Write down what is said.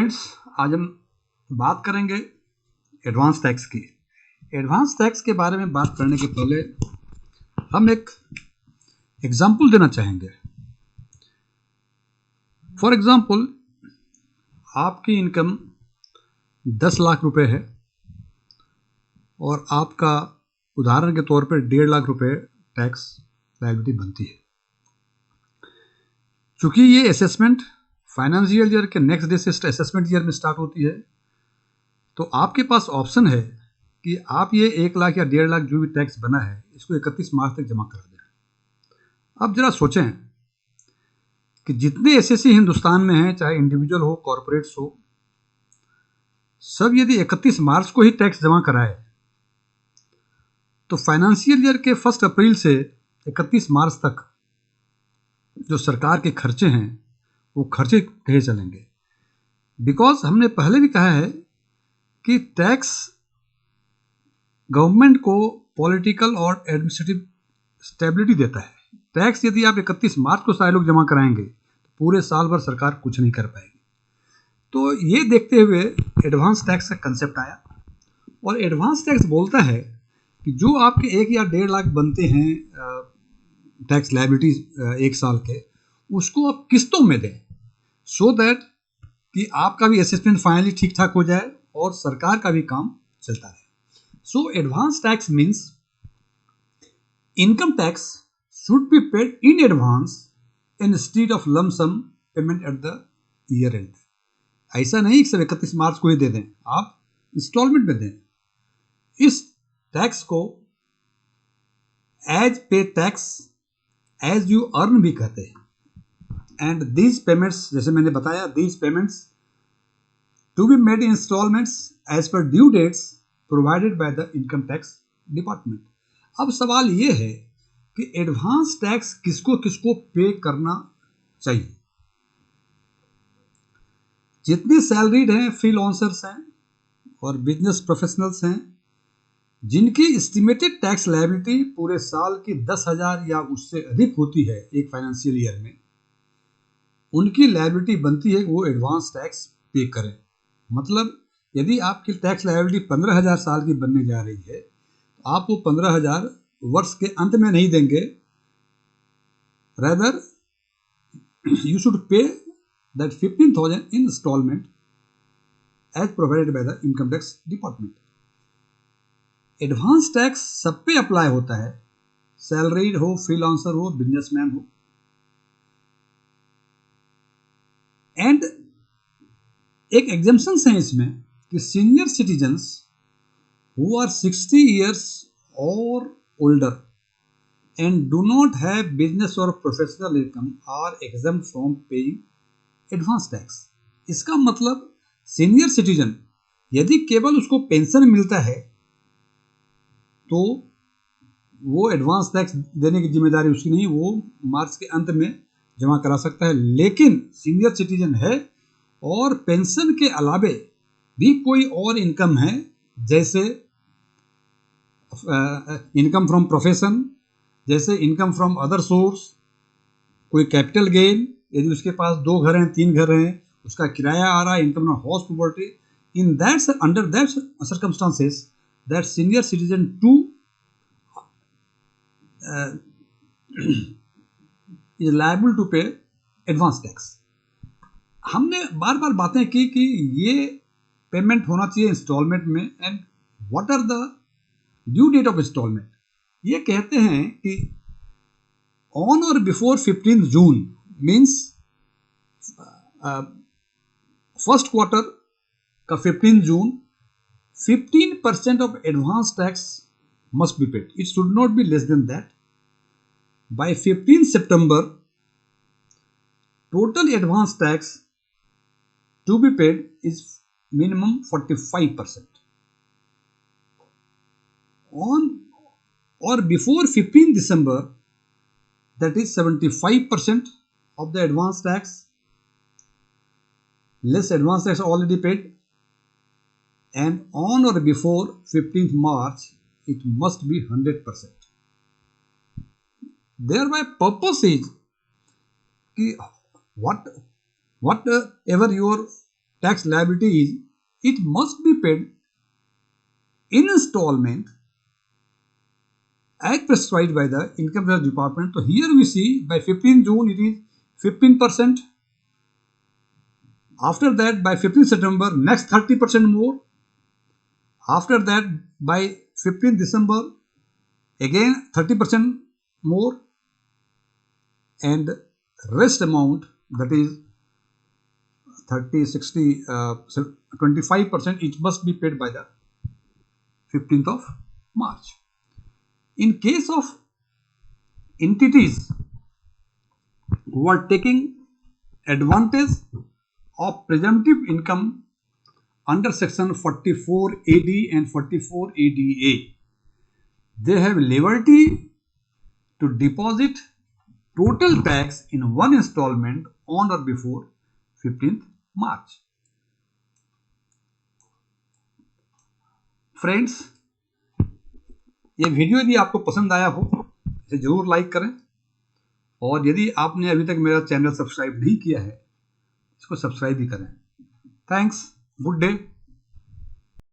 Friends, आज हम बात करेंगे एडवांस टैक्स की। एडवांस टैक्स के बारे में बात करने के पहले हम एक एग्जाम्पल देना चाहेंगे। फॉर एग्जाम्पल, आपकी इनकम 10 लाख रुपए है और आपका उदाहरण के तौर पर 1.5 लाख रुपए टैक्स लायबिलिटी बनती है। चूंकि ये असेसमेंट फाइनेंशियल ईयर के नेक्स्ट डे से असेसमेंट ईयर में स्टार्ट होती है, तो आपके पास ऑप्शन है कि आप ये 1 लाख या 1.5 लाख जो भी टैक्स बना है इसको 31 मार्च तक जमा करा दें। अब जरा सोचें कि जितने एसएससी हिंदुस्तान में हैं, चाहे इंडिविजुअल हो, कॉरपोरेट्स हो, सब यदि 31 मार्च को ही टैक्स जमा कराए तो फाइनेंशियल ईयर के 1 अप्रैल से 31 मार्च तक जो सरकार के खर्चे हैं वो खर्चे कहे चलेंगे। बिकॉज हमने पहले भी कहा है कि टैक्स गवर्नमेंट को पॉलिटिकल और एडमिनिस्ट्रेटिव स्टेबिलिटी देता है। टैक्स यदि आप 31 मार्च को सारे लोग जमा कराएंगे तो पूरे साल भर सरकार कुछ नहीं कर पाएगी। तो ये देखते हुए एडवांस टैक्स का कंसेप्ट आया, और एडवांस टैक्स बोलता है कि जो आपके 1 या 1.5 लाख बनते हैं टैक्स लायबिलिटीज एक साल के, उसको आप किस्तों में दें, सो दैट कि आपका भी असेसमेंट फाइनली ठीक ठाक हो जाए और सरकार का भी काम चलता रहे। So advance tax means income tax should be paid in advance instead of lump sum payment at the year end. ऐसा नहीं कि सिर्फ 31 मार्च को ही दे दें, आप इंस्टॉलमेंट में दें। इस टैक्स को एज पे टैक्स एज यू अर्न भी कहते हैं। एंड दीज पेमेंट्स, जैसे मैंने बताया, these payments to be made in instalments as per due dates provided by the income tax department. अब सवाल ये है कि एडवांस टैक्स किसको किसको पे करना चाहिए। जितने सैलरीड हैं, फ्रीलांसर्स हैं और बिजनेस प्रोफेशनल्स हैं, जिनकी एस्टिमेटेड टैक्स लायबिलिटी पूरे साल की 10,000 या उससे अधिक होती है एक फाइनेंशियल ईयर में, उनकी लायबिलिटी बनती है वो एडवांस टैक्स पे करें। मतलब यदि आपकी टैक्स लायबिलिटी 15,000 साल की बनने जा रही है तो आप वो 15,000 वर्ष के अंत में नहीं देंगे, rather you should pay that 15,000 in instalment as provided by the income tax department. Advance tax सब पे अप्लाई होता है, सैलरीड हो, फ्रीलांसर हो, बिजनेसमैन हो। एंड एक एग्जाम्पशंस हैं इसमें कि senior citizens who are 60 years और older and do not have business और professional income are exempt from paying advance tax. इसका मतलब सीनियर सिटीजन यदि केवल उसको पेंशन मिलता है तो वो एडवांस टैक्स देने की जिम्मेदारी उसकी नहीं, वो मार्च के अंत में जमा करा सकता है। लेकिन सीनियर सिटीजन है और पेंशन के अलावे भी कोई और इनकम है, जैसे इनकम फ्रॉम प्रोफेशन, जैसे इनकम फ्रॉम अदर सोर्स, कोई कैपिटल गेन, यदि उसके पास 2 घर हैं, 3 घर हैं, उसका किराया आ रहा है, income of house property, in that under that circumstances that senior citizen too is liable to pay advance tax. हमने बार बार बातें की कि ये पेमेंट होना चाहिए इंस्टॉलमेंट में। And what are the due date of instalment? ये कहते हैं कि on or before 15 June means first quarter का 15 June 15% of advance tax must be paid. It should not be less than that. By 15 September, total advance tax to be paid is minimum 45%. On or before 15 December, that is 75% of the advance tax, less advance tax already paid, and on or before 15th March, it must be 100%. Thereby purpose is कि whatever your tax liability is it must be paid in installment as prescribed by the income tax department. So here we see by 15 June it is 15%. After that by 15 September next 30% more. After that by 15 December again 30% more, and rest amount, that is 30, 60, 25%, it must be paid by the 15th of March. In case of entities who are taking advantage of presumptive income under section 44 AD and 44 ADA, they have liberty to deposit total tax in one installment on or before 15th March. Friends, ये video यदि आपको पसंद आया हो इसे जरूर like करें, और यदि आपने अभी तक मेरा चैनल सब्सक्राइब नहीं किया है इसको सब्सक्राइब भी करें। Thanks, good day.